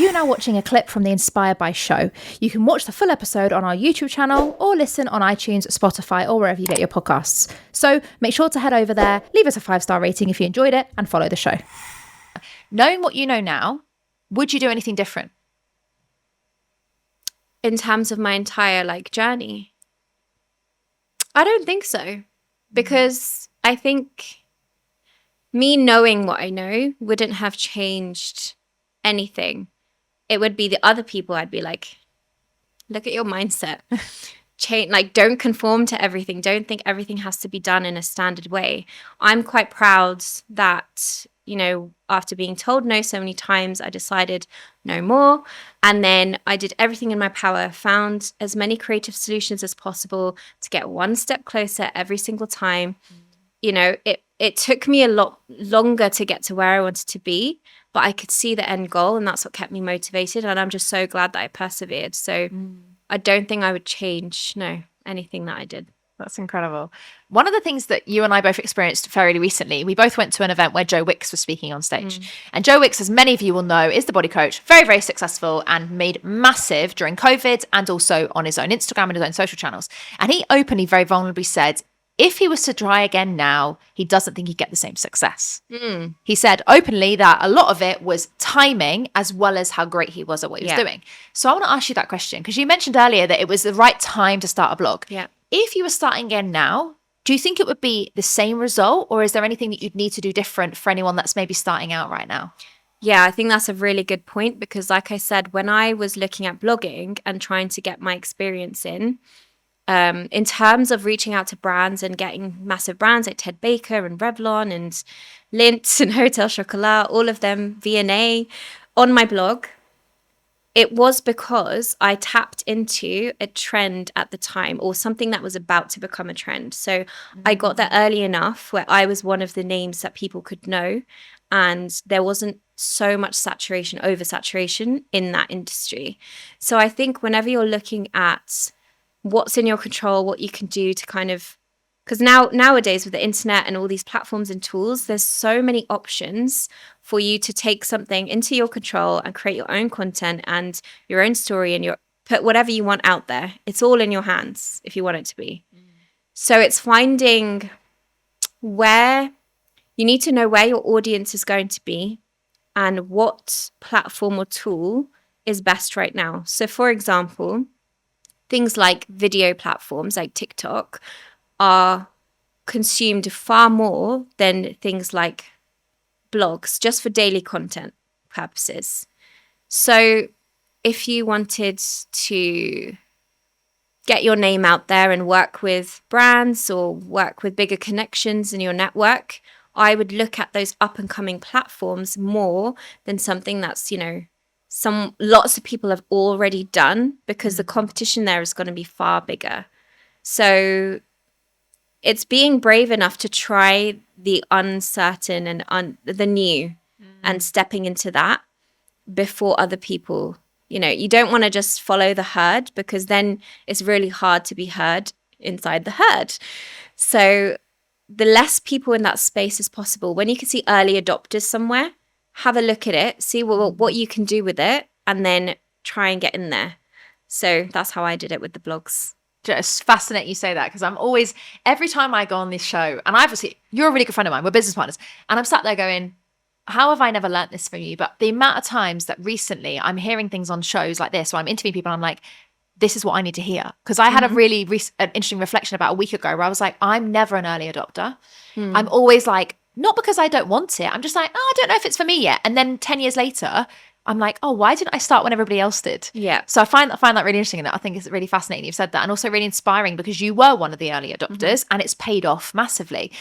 You are now watching a clip from the Inspired by show. You can watch the full episode on our YouTube channel or listen on iTunes, Spotify, or wherever you get your podcasts. So make sure to head over there, leave us a 5-star rating if you enjoyed it, and follow the show. Knowing what you know now, would you do anything different? In terms of my entire journey? I don't think so. Because I think me knowing what I know wouldn't have changed anything. It would be the other people. I'd be like, look at your mindset. Don't conform to everything. Don't think everything has to be done in a standard way. I'm quite proud that, after being told no so many times, I decided no more. And then I did everything in my power, found as many creative solutions as possible to get one step closer every single time. It took me a lot longer to get to where I wanted to be, but I could see the end goal, and that's what kept me motivated. And I'm just so glad that I persevered. So I don't think I would change, anything that I did. That's incredible. One of the things that you and I both experienced fairly recently, we both went to an event where Joe Wicks was speaking on stage. And Joe Wicks, as many of you will know, is the body coach, very, very successful and made massive during COVID and also on his own Instagram and his own social channels. And he openly, very vulnerably said, if he was to try again now, he doesn't think he'd get the same success. He said openly that a lot of it was timing as well as how great he was at what he was doing. So I want to ask you that question, because you mentioned earlier that it was the right time to start a blog. Yeah. If you were starting again now, do you think it would be the same result, or is there anything that you'd need to do different for anyone that's maybe starting out right now? Yeah, I think that's a really good point, because like I said, when I was looking at blogging and trying to get my experience in terms of reaching out to brands and getting massive brands like Ted Baker and Revlon and Lindt and Hotel Chocolat, all of them, V&A, on my blog, it was because I tapped into a trend at the time, or something that was about to become a trend. So I got there early enough where I was one of the names that people could know, and there wasn't so much oversaturation in that industry. So I think whenever you're looking at what's in your control, what you can do to because nowadays with the internet and all these platforms and tools, there's so many options for you to take something into your control and create your own content and your own story, and put whatever you want out there. It's all in your hands if you want it to be. So it's finding where you need to know where your audience is going to be and what platform or tool is best right now. So for example, things like video platforms like TikTok are consumed far more than things like blogs, just for daily content purposes. So if you wanted to get your name out there and work with brands or work with bigger connections in your network, I would look at those up and coming platforms more than something that's, lots of people have already done, because the competition there is going to be far bigger. So it's being brave enough to try the uncertain and the new and stepping into that before other people. You don't want to just follow the herd, because then it's really hard to be heard inside the herd. So the less people in that space as possible, when you can see early adopters somewhere, have a look at it, see what you can do with it, and then try and get in there. So that's how I did it with the blogs. Just fascinating you say that, because I'm always, every time I go on this show, and obviously you're a really good friend of mine, we're business partners, and I'm sat there going, how have I never learnt this from you? But the amount of times that recently I'm hearing things on shows like this, where I'm interviewing people and I'm like, this is what I need to hear. Because I had a really an interesting reflection about a week ago where I was like, I'm never an early adopter. I'm always like, not because I don't want it. I'm just like, I don't know if it's for me yet. And then 10 years later, I'm like, why didn't I start when everybody else did? Yeah. So I find that really interesting, and I think it's really fascinating you've said that, and also really inspiring, because you were one of the early adopters and it's paid off massively.